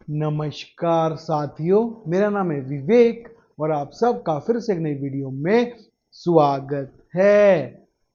नमस्कार साथियों, मेरा नाम है विवेक और आप सबका फिर से एक नई वीडियो में स्वागत है।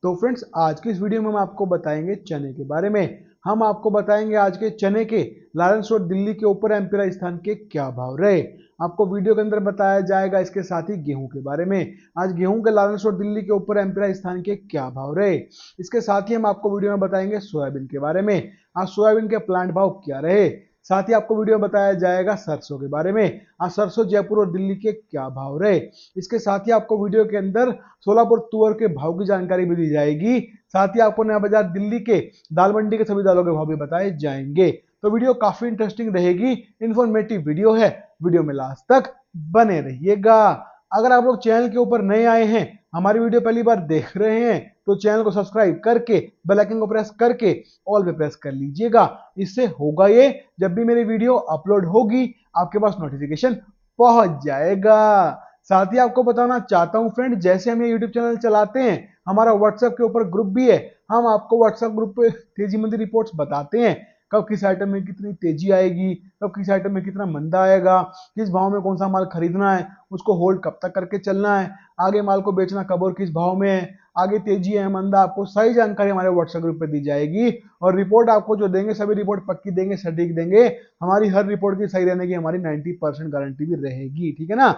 तो फ्रेंड्स, आज की इस वीडियो में हम आपको बताएंगे चने के बारे में। हम आपको बताएंगे आज के चने के लारेंस रोड दिल्ली के ऊपर एमपी राजस्थान के क्या भाव रहे। आपको वीडियो के अंदर बताया जाएगा इसके साथ ही गेहूं के बारे में। आज गेहूं के लारेंस रोड दिल्ली के ऊपर एमपी राजस्थान के क्या भाव रहे। इसके साथ ही हम आपको वीडियो में बताएंगे सोयाबीन के बारे में। आज सोयाबीन के प्लांट भाव क्या रहे। साथ ही आपको वीडियो में बताया जाएगा सरसों के बारे में। आज सरसों जयपुर और दिल्ली के क्या भाव रहे। इसके साथ ही आपको वीडियो के अंदर सोलापुर तुअर के भाव की जानकारी भी दी जाएगी। साथ ही आपको नया बाजार दिल्ली के दाल मंडी के सभी दालों के भाव भी बताए जाएंगे। तो वीडियो काफी इंटरेस्टिंग रहेगी, इंफॉर्मेटिव वीडियो है। वीडियो में लास्ट तक बने रहिएगा। अगर आप लोग चैनल के ऊपर नए आए हैं, हमारी वीडियो पहली बार देख रहे हैं, तो चैनल को सब्सक्राइब करके बेल आइकन को प्रेस करके ऑल पे प्रेस कर लीजिएगा। इससे होगा ये, जब भी मेरी वीडियो अपलोड होगी आपके पास नोटिफिकेशन पहुंच जाएगा। साथ ही आपको बताना चाहता हूं फ्रेंड, जैसे हम ये यूट्यूब चैनल चलाते हैं, हमारा व्हाट्सएप के ऊपर ग्रुप भी है। हम आपको व्हाट्सएप ग्रुप पे तेजी मंदी रिपोर्ट्स बताते हैं, कब किस आइटम में कितनी तेजी आएगी, कब किस आइटम में कितना मंदा आएगा, किस भाव में कौन सा माल खरीदना है, उसको होल्ड कब तक करके चलना है, आगे माल को बेचना कब और किस भाव में है, आगे तेजी है मंदा, आपको सही जानकारी हमारे व्हाट्सएप ग्रुप पे दी जाएगी। और रिपोर्ट आपको जो देंगे, सभी रिपोर्ट पक्की देंगे, सटीक देंगे। हमारी हर रिपोर्ट की सही रहने की हमारी 90% गारंटी भी रहेगी, ठीक है ना।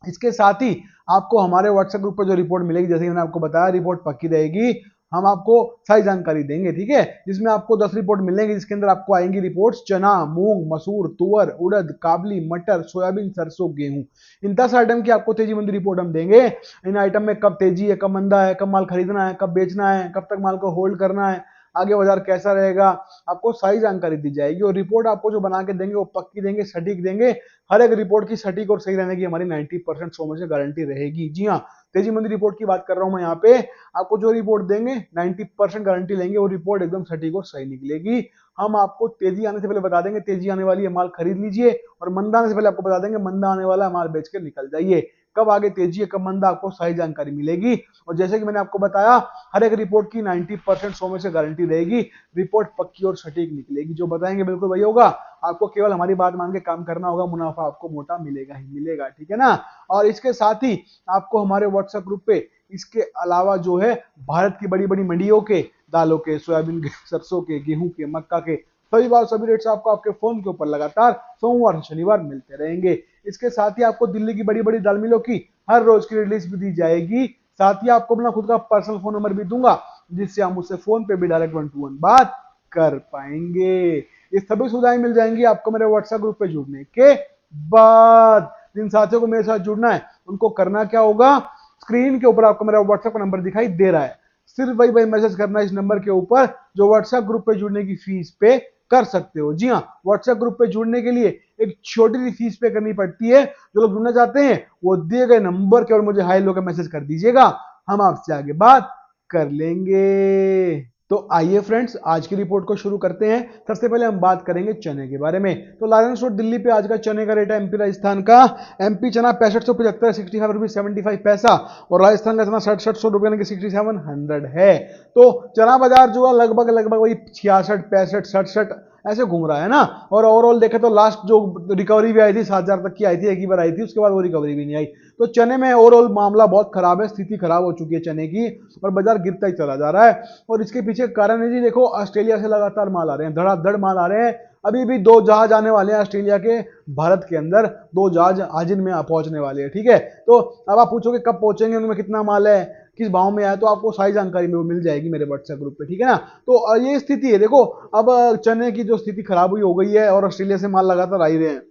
इसके साथ ही आपको हमारे व्हाट्सएप ग्रुप पर जो रिपोर्ट मिलेगी, जैसे मैंने आपको बताया, रिपोर्ट पक्की रहेगी, हम आपको सही जानकारी देंगे, ठीक है। जिसमें आपको 10 रिपोर्ट मिलेंगी, जिसके अंदर आपको आएंगी रिपोर्ट्स चना, मूंग, मसूर, तुअर, उड़द, काबली, मटर, सोयाबीन, सरसों, गेहूं। इन 10 आइटम की आपको तेजी मंदी रिपोर्ट हम देंगे। इन आइटम में कब तेजी है, कब मंदा है, कब माल खरीदना है, कब बेचना है, कब तक माल को होल्ड करना है, आगे बाजार कैसा रहेगा, आपको सारी जानकारी दी जाएगी। और रिपोर्ट आपको जो बना के देंगे वो पक्की देंगे, सटीक देंगे। हर एक रिपोर्ट की सटीक और सही रहने की हमारी 90% 100 में से गारंटी रहेगी। जी हाँ, तेजी मंदी रिपोर्ट की बात कर रहा हूं मैं यहाँ पे। आपको जो रिपोर्ट देंगे 90% गारंटी लेंगे, वो रिपोर्ट एकदम सटीक और सही निकलेगी। हम आपको तेजी आने से पहले बता देंगे तेजी आने वाली है, माल खरीद लीजिए, और मंदा आने से पहले आपको बता देंगे मंदा आने वाला है, माल बेच के निकल जाइए। कब आगे तेजी है, कब मंदा, आपको सही जानकारी मिलेगी। और जैसे कि मैंने आपको बताया, हर एक रिपोर्ट की 90% 100 में से गारंटी रहेगी। रिपोर्ट पक्की और सटीक निकलेगी, जो बताएंगे बिल्कुल वही होगा। आपको केवल हमारी बात मान के काम करना होगा, मुनाफा आपको मोटा मिलेगा ही मिलेगा, ठीक है ना। और इसके साथ ही आपको हमारे व्हाट्सएप ग्रुप पे इसके अलावा जो है भारत की बड़ी बड़ी मंडियों के दालों के, सोयाबीन के, सरसों के, गेहूं के, मक्का के सभी बार सभी रेट्स आपको आपके फोन के ऊपर लगातार सोमवार से शनिवार मिलते रहेंगे। इसके साथ ही आपको दिल्ली की बड़ी बड़ी दाल मिलों की हर रोज की रिलीज भी दी जाएगी। साथ ही आपको अपना खुद का पर्सनल फोन नंबर भी दूंगा, जिससे हम उससे फोन पे भी डायरेक्ट 1 to 1 बात कर पाएंगे। ये सभी सुविधाएं मिल जाएंगी आपको मेरे व्हाट्सएप ग्रुप पे जुड़ने के बाद। जिन साथियों को मेरे साथ जुड़ना है, उनको करना क्या होगा, स्क्रीन के ऊपर आपको मेरा व्हाट्सएप का नंबर दिखाई दे रहा है, सिर्फ वही मैसेज करना है इस नंबर के ऊपर, जो व्हाट्सएप ग्रुप पे जुड़ने की फीस पे कर सकते हो। जी हाँ, व्हाट्सएप ग्रुप पे जुड़ने के लिए एक छोटी सी फीस पे करनी पड़ती है। जो लोग जुड़ना चाहते हैं वो दिए गए नंबर के और मुझे हाई लो का मैसेज कर दीजिएगा, हम आपसे आगे बात कर लेंगे। तो आइए फ्रेंड्स, आज की रिपोर्ट को शुरू करते हैं। सबसे पहले हम बात करेंगे चने के बारे में। तो लारेंस रोड दिल्ली पे आज का चने का रेट है एमपी राजस्थान का। एमपी चना 6575 65 रुपीज 75 पैसा, और राजस्थान का चना 6700 रुपये यानी कि 6700 है। तो चना बाजार जो है लगभग लगभग वही 66 65 67 ऐसे घूम रहा है ना। और ओवरऑल देखे तो लास्ट जो रिकवरी भी आई थी 7000 तक की आई थी, एक ही बार आई थी, उसके बाद वो रिकवरी भी नहीं आई। तो चने में ओवरऑल मामला बहुत खराब है, स्थिति खराब हो चुकी है चने की, और बाजार गिरता ही चला जा रहा है। और इसके पीछे कारण है जी, देखो ऑस्ट्रेलिया से लगातार माल आ रहे हैं, धड़ाधड़ माल आ रहे हैं। अभी भी 2 जहाज आने वाले हैं ऑस्ट्रेलिया के भारत के अंदर, 2 जहाज आज इनमें पहुंचने वाले हैं, ठीक है। तो अब आप पूछोगे कब पहुंचेंगे, उनमें कितना माल है, किस भाव में आया, तो आपको सारी जानकारी में मिल जाएगी मेरे व्हाट्सएप ग्रुप पे, ठीक है ना। तो ये स्थिति है, देखो अब चने की जो स्थिति खराब हुई हो गई है, और ऑस्ट्रेलिया से माल लगातार आ ही रहे हैं।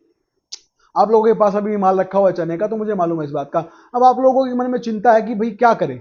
आप लोगों के पास अभी माल रखा हुआ है चने का, तो मुझे मालूम है इस बात का। अब आप लोगों के मन में चिंता है कि भाई क्या करें,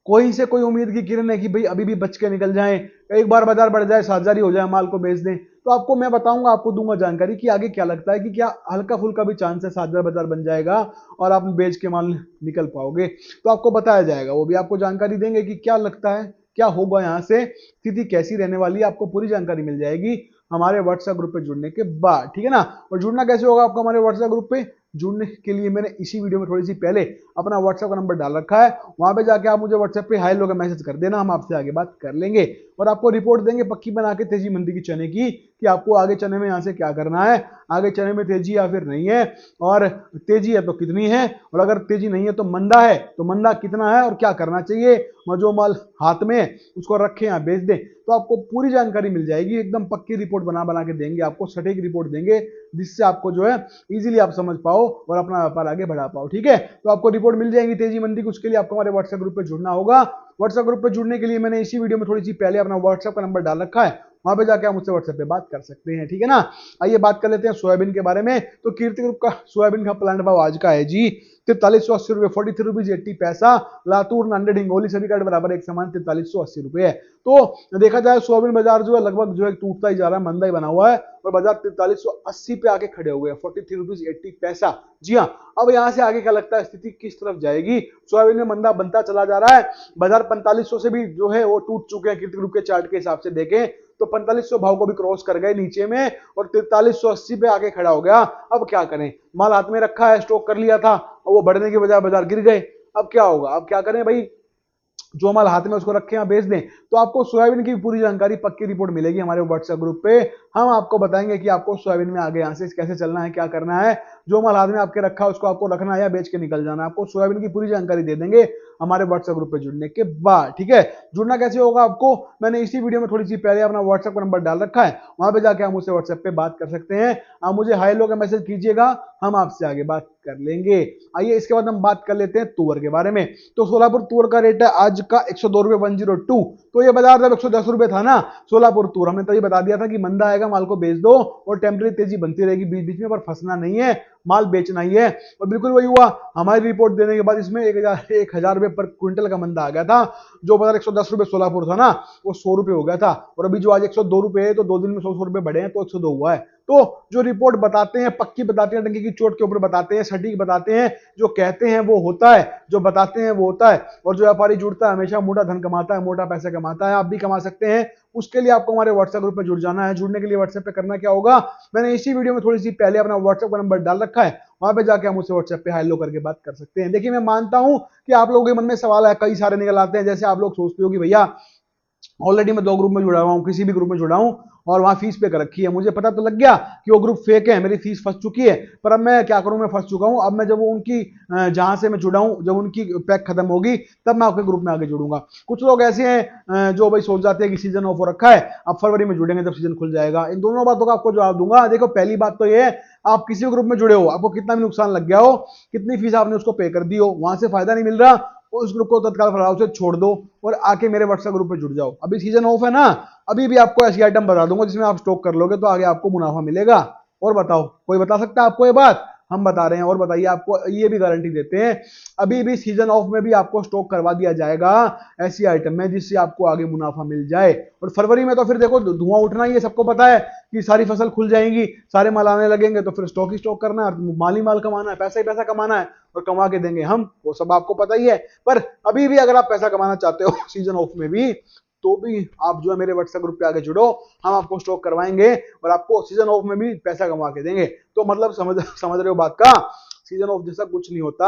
कोई से कोई उम्मीद की किरण है कि भाई अभी भी बच के निकल जाएं, एक बार बाजार बढ़ जाए, साझेदारी हो जाए, माल को बेच दें। तो आपको मैं बताऊंगा, आपको दूंगा जानकारी कि आगे क्या लगता है, कि क्या हल्का फुल्का भी चांस है साझेदार बाजार बन जाएगा और आप बेच के माल निकल पाओगे। तो आपको बताया जाएगा, वो भी आपको जानकारी देंगे कि क्या लगता है, क्या होगा, यहाँ से स्थिति कैसी रहने वाली है, आपको पूरी जानकारी मिल जाएगी हमारे व्हाट्सएप ग्रुप पे जुड़ने के बाद, ठीक है ना। और जुड़ना कैसे होगा आपको हमारे व्हाट्सएप ग्रुप पे जुड़ने के लिए, मैंने इसी वीडियो में थोड़ी सी पहले अपना व्हाट्सएप का नंबर डाल रखा है, वहां पे जाके आप मुझे व्हाट्सएप पे हाई लोग मैसेज कर देना, हम आपसे आगे बात कर लेंगे। और आपको रिपोर्ट देंगे पक्की बना के तेजी मंदी की चने की, कि आपको आगे चने में यहाँ से क्या करना है, आगे चने में तेजी या फिर नहीं है, और तेजी है तो कितनी है, और अगर तेजी नहीं है तो मंदा है तो मंदा कितना है और क्या करना चाहिए, और जो माल हाथ में उसको रखें या बेच दें। तो आपको पूरी जानकारी मिल जाएगी, एकदम पक्की रिपोर्ट बना बना के देंगे, आपको सटीक रिपोर्ट देंगे, जिससे आपको जो है इजीली आप समझ पाओ और अपना व्यापार आगे बढ़ा पाओ। ठीक है, तो आपको रिपोर्ट मिल जाएगी तेजी मंदी की, उसके लिए आपको हमारे व्हाट्सएप ग्रुप पे जुड़ना होगा। व्हाट्सएप ग्रुप पे जुड़ने के लिए मैंने इसी वीडियो में थोड़ी सी पहले अपना व्हाट्सएप का नंबर डाल रखा है, वहां पे जाके आप मुझसे व्हाट्सएप पे बात कर सकते हैं। ठीक है ना, आइए बात कर लेते हैं सोयाबीन के बारे में। तो कीर्ति ग्रुप का सोयाबीन का प्लांट भाव आज का है जी 4380 रुपए, 43 रुपीज 80 पैसा। लातूर, नांदेड़, हिंगोली सभी का बराबर एक समान 4380 रुपए है। तो देखा जाए सोयाबीन बाजार जो है लगभग जो है टूटता ही जा रहा है, मंदा ही बना हुआ है, और बाजार 4380 पे आके खड़े हो गए, 43 रुपीज 80 पैसा। जी हाँ, अब यहाँ से आगे क्या लगता है स्थिति किस तरफ जाएगी? सोयाबीन में मंदा बनता चला जा रहा है, बाजार 4500 से भी जो है वो टूट चुके हैं कीर्ति ग्रुप के चार्ट के हिसाब से देखें तो 4500 भाव को भी क्रॉस कर गए नीचे में, और 4380 पे आके खड़ा हो गया। अब क्या करें, माल हाथ में रखा है, स्टॉक कर लिया था, और वो बढ़ने के बजाय बाजार गिर गए। अब क्या होगा, अब क्या करें भाई, जो माल हाथ में उसको रखें या बेच दें। तो आपको सोयाबीन की पूरी जानकारी पक्की रिपोर्ट मिलेगी हमारे व्हाट्सएप ग्रुप पे। हम आपको बताएंगे कि आपको सोयाबीन में आगे यहाँ से कैसे चलना है, क्या करना है, जो माल हाथ में आपके रखा है उसको आपको रखना है या बेच के निकल जाना है। आपको सोयाबीन की पूरी जानकारी दे देंगे हमारे व्हाट्सएप ग्रुप पे जुड़ने के बाद। ठीक है, जुड़ना कैसे होगा आपको, मैंने इसी वीडियो में थोड़ी सी पहले अपना व्हाट्सएप का नंबर डाल रखा है, वहां पे जाके आप मुझसे व्हाट्सएप पे बात कर सकते हैं। आप मुझे हाय लो का मैसेज कीजिएगा, हम आपसे आगे बात कर लेंगे। आइए इसके बाद हम बात कर लेते हैं तुअर के बारे में। तो सोलापुर तुअर का रेट है आज का 102 रुपए 102। तो ये बाजार जब 110 रुपए था ना सोलापुर तुअर, हमने तो ये बता दिया था कि मंदा आएगा, माल को बेच दो और टेम्परेरी तेजी बनती रहेगी बीच बीच में, पर फंसना नहीं है, माल बेचना ही है। और बिल्कुल वही हुआ, हमारी रिपोर्ट देने के बाद इसमें 1000 रुपए पर क्विंटल का मंदा आ गया था। जो बाजार 110 रुपए सोलापुर था ना वो 100 रुपए हो गया था, और अभी जो आज 102 रुपए है, तो 2 दिन में 100 रुपए बढ़े हैं, तो 102 हुआ है। तो जो रिपोर्ट बताते हैं पक्की बताते हैं, डंकी की चोट के ऊपर बताते हैं, सटीक बताते हैं, जो कहते हैं वो होता है, जो बताते हैं वो होता है। और जो व्यापारी जुड़ता है हमेशा मोटा धन कमाता है, मोटा पैसा कमाता है। आप भी कमा सकते हैं, उसके लिए आपको हमारे व्हाट्सएप ग्रुप पे जुड़ जाना है। जुड़ने के लिए व्हाट्सएप पे करना क्या होगा, मैंने इसी वीडियो में थोड़ी सी पहले अपना व्हाट्सएप का नंबर डाल रखा है, वहां पे जाके हम उससे व्हाट्सएप पे हाय लो करके बात कर सकते हैं। देखिए मैं मानता हूं कि आप लोगों के मन में सवाल है, कई सारे निकल आते हैं, जैसे आप लोग सोचते हो कि भैया ऑलरेडी मैं 2 ग्रुप में जुड़ा हुआ हूँ, किसी भी ग्रुप में जुड़ा हूँ और वहां फीस पे कर रखी है, मुझे पता तो लग गया कि वो ग्रुप फेक है, मेरी फीस फंस चुकी है, पर अब मैं क्या करूं, मैं फंस चुका हूं। अब मैं जब वो उनकी जहां से मैं जुड़ा हूं, जब उनकी पैक खत्म होगी तब मैं आपके ग्रुप में आगे जुड़ूंगा। कुछ लोग ऐसे हैं जो भाई सोच जाते हैं कि सीजन ऑफ हो रखा है, अब फरवरी में जुड़ेंगे जब सीजन खुल जाएगा। इन दोनों बातों का आपको जवाब दूंगा। देखो पहली बात तो ये है, आप किसी ग्रुप में जुड़े हो, आपको कितना भी नुकसान लग गया हो, कितनी फीस आपने उसको पे कर दी हो, वहां से फायदा नहीं मिल रहा, उस ग्रुप को तत्काल प्रभाव से छोड़ दो और आके मेरे व्हाट्सएप ग्रुप पे जुड़ जाओ। अभी सीजन ऑफ है ना, अभी भी आपको ऐसी आइटम बता दूंगा जिसमें आप स्टॉक कर लोगे तो आगे आपको मुनाफा मिलेगा। और बताओ, कोई बता सकता है आपको ये बात? हम बता रहे हैं। और बताइए, आपको ये भी गारंटी देते हैं अभी भी सीजन ऑफ में भी आपको स्टॉक करवा दिया जाएगा ऐसी आइटम में जिससे आपको आगे मुनाफा मिल जाए। और फरवरी में तो फिर देखो धुआं उठना ही है, सबको पता है कि सारी फसल खुल जाएंगी, सारे माल आने लगेंगे, तो फिर स्टॉक ही स्टॉक करना है, माल ही माल कमाना है, पैसा ही पैसा कमाना है, और कमा के देंगे हम, वो सब आपको पता ही है। पर अभी भी अगर आप पैसा कमाना चाहते हो सीजन ऑफ में भी, तो भी आप जो है मेरे व्हाट्सएप ग्रुप पे आगे जुड़ो, हम आपको स्टॉक करवाएंगे और आपको सीजन ऑफ में भी पैसा कमा के देंगे। तो मतलब समझ रहे हो बात का, सीजन ऑफ जैसा कुछ नहीं होता,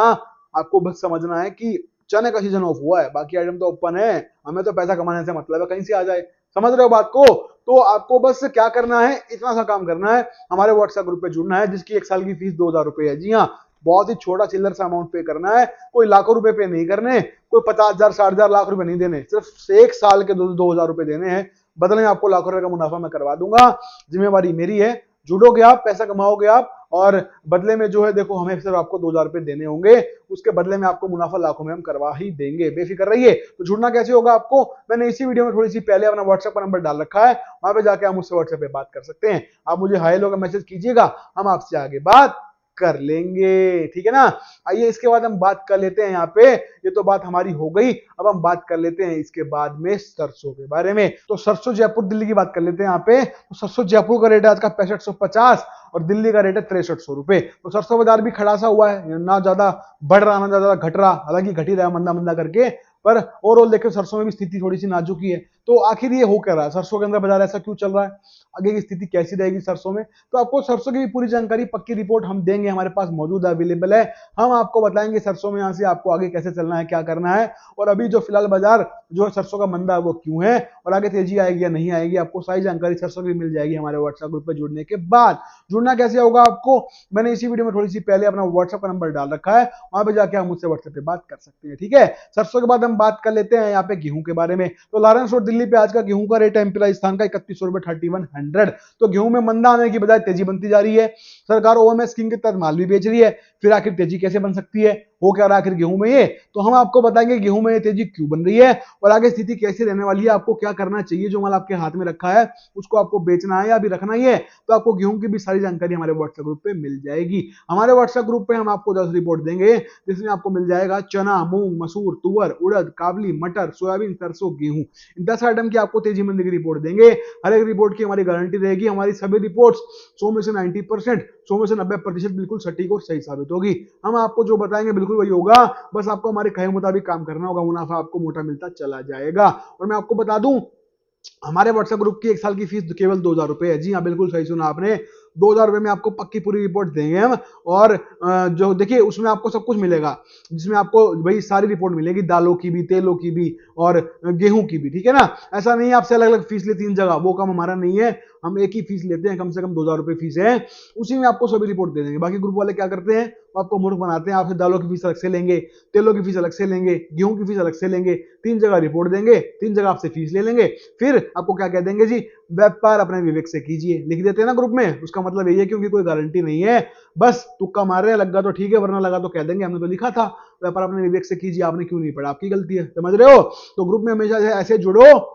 आपको बस समझना है कि चने का सीजन ऑफ हुआ है, बाकी आइटम तो ओपन है, हमें तो पैसा कमाने से मतलब है, कहीं से आ जाए। समझ रहे हो बात को? तो आपको बस क्या करना है, इतना सा काम करना है, हमारे व्हाट्सएप ग्रुप पे जुड़ना है, जिसकी 1 साल की फीस 2000 रुपए है। जी हाँ, बहुत ही छोटा चिल्लर सा अमाउंट पे करना है, कोई लाखों रुपए पे नहीं करने, कोई 50,000 60,000 लाख रुपए नहीं देने, सिर्फ 1 साल के 2000 रुपए देने हैं। बदले में आपको लाखों रुपए का मुनाफा मैं करवा दूंगा, जिम्मेवारी मेरी है। जुड़ोगे आप, पैसा कमाओगे आप, और बदले में जो है देखो हमें सिर्फ आपको 2000 रुपए देने होंगे, उसके बदले में आपको मुनाफा लाखों में हम करवा ही देंगे, बेफिक्र रहिए। तो जुड़ना कैसे होगा आपको, मैंने इसी वीडियो में थोड़ी सी पहले अपना व्हाट्सएप का नंबर डाल रखा है, वहां पे जाके आप मुझसे व्हाट्सएप पे बात कर सकते हैं। आप मुझे हाय लो का मैसेज कीजिएगा, हम आपसे आगे बात कर लेंगे, ठीक है ना। आइए इसके बाद हम बात कर लेते हैं यहाँ पे, ये तो बात हमारी हो गई, अब हम बात कर लेते हैं इसके बाद में सरसों के बारे में। तो सरसों जयपुर दिल्ली की बात कर लेते हैं यहाँ पे। तो सरसों जयपुर का रेट है आज का 6550 और दिल्ली का रेट है 6300 रुपए। तो सरसों बाजार भी खड़ा सा हुआ है, ना ज्यादा बढ़ रहा ना ज्यादा घट रहा, हालांकि घट ही रहा मंदा मंदा करके, पर ओवरऑल देखो सरसों में भी स्थिति थोड़ी सी नाजुक ही है। तो आखिर ये हो क्या रहा है, सरसों के अंदर बाजार ऐसा क्यों चल रहा है, आगे की स्थिति कैसी रहेगी सरसों में, तो आपको सरसों की भी पूरी जानकारी, पक्की रिपोर्ट हम देंगे, हमारे पास मौजूद है, अवेलेबल है। हम आपको बताएंगे सरसों में यहाँ से आपको आगे कैसे चलना है, क्या करना है, और अभी जो फिलहाल बाजार जो सरसों का मंदा है वो क्यों है, और आगे तेजी आएगी या नहीं आएगी, आपको सारी जानकारी सरसों की मिल जाएगी हमारे व्हाट्सएप ग्रुप पे जुड़ने के बाद। जुड़ना कैसे होगा आपको, मैंने इसी वीडियो में थोड़ी सी पहले अपना व्हाट्सएप का नंबर डाल रखा है, वहां पे जाके आप मुझसे व्हाट्सएप पे बात कर सकते हैं, ठीक है। सरसों के बाद हम बात कर लेते हैं यहाँ पे गेहूं के बारे में। तो लॉरेंस रोड दिल्ली पे आज का गेहूं का रेट है एमपी राजस्थान का 3100 रुपए 3100। तो गेहूं में मंदा आने की बजाय तेजी बनती जा रही है। सरकार ओएमएस स्कीम के तहत माल भी बेच रही है, फिर आखिर तेजी कैसे बन सकती है, हो क्या रहा आखिर गेहूं में ये, तो हम आपको बताएंगे गेहूं में ये तेजी क्यों बन रही है और आगे स्थिति कैसी रहने वाली है, आपको क्या करना चाहिए, जो माल आपके हाथ में रखा है उसको आपको बेचना है या अभी रखना ही है, तो आपको गेहूं की भी सारी जानकारी हमारे व्हाट्सएप ग्रुप पे मिल जाएगी। हमारे व्हाट्सएप ग्रुप पे हम आपको 10 रिपोर्ट देंगे, जिसमें आपको मिल जाएगा चना, मूंग, मसूर, तुअर, उड़द, काबली, मटर, सोयाबीन, सरसों, गेहूं, इन 10 आइटम की आपको तेजी मंदी की रिपोर्ट देंगे। हर एक रिपोर्ट की हमारी गारंटी रहेगी, हमारी सभी रिपोर्ट्स 100 में से 90%, 100 में से 90% बिल्कुल सटीक और सही साबित होगी। हम आपको जो बताएंगे बिल्कुल वही होगा, बस आपको हमारे कहे मुताबिक काम करना होगा, मुनाफा आपको मोटा मिलता चला जाएगा। और मैं आपको बता दूं, हमारे व्हाट्सएप ग्रुप की 1 साल की फीस केवल 2000 रुपए है। जी हाँ, बिल्कुल सही सुना आपने, 2000 रुपए में आपको पक्की पूरी रिपोर्ट देंगे हम। और जो देखिए उसमें आपको सब कुछ मिलेगा, जिसमें आपको भाई सारी रिपोर्ट मिलेगी, दालों की भी, तेलों की भी और गेहूं की भी, ठीक है ना। ऐसा नहीं है आपसे अलग अलग फीस ले 3 जगह, वो काम हमारा नहीं है, हम एक ही फीस लेते हैं, कम से कम 2000 रुपए फीस है, उसी में आपको सभी रिपोर्ट दे देंगे। बाकी ग्रुप वाले क्या करते हैं, वो आपको मूर्ख बनाते हैं, आपसे दालों की फीस अलग से लेंगे, तेलों की फीस अलग से लेंगे, गेहूं की फीस अलग से लेंगे, 3 जगह रिपोर्ट देंगे, 3 जगह आपसे फीस ले लेंगे, फिर आपको क्या कह देंगे जी, व्यापार अपने विवेक से कीजिए, लिख देते हैं ना ग्रुप में। उसका मतलब यही है क्योंकि कोई गारंटी नहीं है, बस तुक्का मार रहे हैं, लगा तो ठीक है, वरना लगा तो कह देंगे हमने तो लिखा था, व्यापार अपने विवेक से कीजिए, आपने क्यों नहीं पढ़ा, आपकी गलती है, समझ रहे हो। तो ग्रुप में हमेशा ऐसे जुड़ो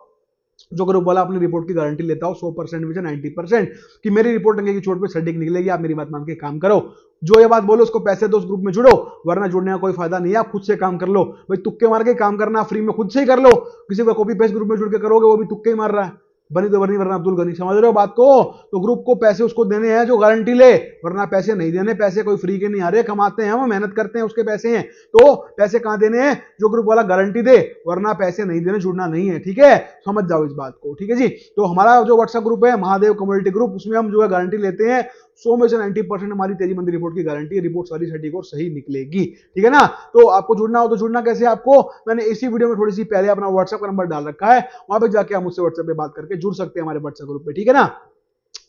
जो ग्रुप वाला अपनी रिपोर्ट की गारंटी लेता हो 100% में से 90%, कि मेरी रिपोर्ट अंगे की चोट पे सटीक निकलेगी, आप मेरी बात मान के काम करो। जो ये बात बोलो उसको पैसे दो, उस ग्रुप में जुड़ो, वरना जुड़ने का कोई फायदा नहीं है, आप खुद से काम कर लो भाई, तुक्के मार के काम करना फ्री में खुद से ही कर लो, किसी को कॉपी पेस्ट ग्रुप में जुड़ के करोगे वो भी तुक्के ही मार रहा है, बनी तो बनी वरना अब्दुल गनी, समझ रहे हो बात को। तो ग्रुप को पैसे उसको देने हैं जो गारंटी ले, वरना पैसे नहीं देने, पैसे कोई फ्री के नहीं आ रहे, कमाते हैं हम, मेहनत करते हैं उसके पैसे हैं, तो पैसे कहां देने हैं, जो ग्रुप वाला गारंटी दे, वरना पैसे नहीं देने, जुड़ना नहीं है, ठीक है, समझ जाओ इस बात को, ठीक है जी। तो हमारा जो व्हाट्सएप ग्रुप है महादेव कम्युनिटी ग्रुप, उसमें हम जो है गारंटी लेते हैं 100 में से 90% हमारी तेजी मंदी रिपोर्ट की गारंटी है, रिपोर्ट सारी सटीक और सही निकलेगी, ठीक है ना। तो आपको जुड़ना हो तो जुड़ना कैसे, आपको मैंने इसी वीडियो में थोड़ी सी पहले अपना व्हाट्सएप का नंबर डाल रखा है, वहां पे जाके आप मुझसे व्हाट्सएप पे बात करके जुड़ सकते हैं हमारे व्हाट्सएप ग्रुप पे, ठीक है ना।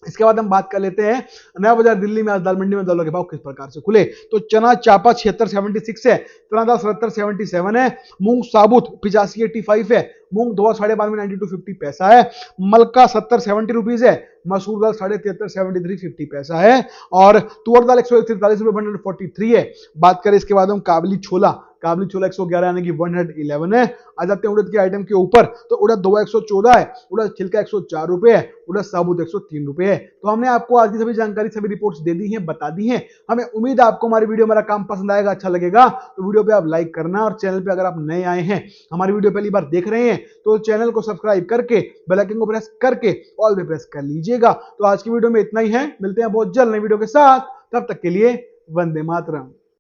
इसके बाद हम बात कर लेते हैं नया बाजार दिल्ली में आज दाल मंडी में दालों के भाव किस प्रकार से खुले। तो चना चापा 76.76 है, चना दाल 77.77 है, मूंग साबुत 85.85 है, मूंग धोआ 12.5 92.50 पैसा है, मलका 70-70 रुपीज है, मसूर दाल 73.73 73.50 पैसा है, और तुअर दाल 143 रुपए 143 है। बात करें इसके बाद हम काबली छोला 111 यानी कि 111 है। आ जाते हैं उड़द के आइटम के ऊपर, तो उड़द धोआ 114 है, उड़द छिलका 104 रुपए है, उड़द साबुत 103 रुपए है। तो हमने आपको आज की सभी जानकारी, सभी रिपोर्ट्स दे दी हैं, बता दी हैं। हमें उम्मीद है आपको हमारी वीडियो, हमारा काम पसंद आएगा, अच्छा लगेगा, तो वीडियो पे आप लाइक करना, और चैनल पे अगर आप नए आए हैं, हमारी वीडियो पहली बार देख रहे हैं, तो चैनल को सब्सक्राइब करके बेल आइकन को प्रेस करके ऑल पे प्रेस कर लीजिएगा। तो आज की वीडियो में इतना ही है, मिलते हैं बहुत जल्द नई वीडियो के साथ, तब तक के लिए वंदे मातरम।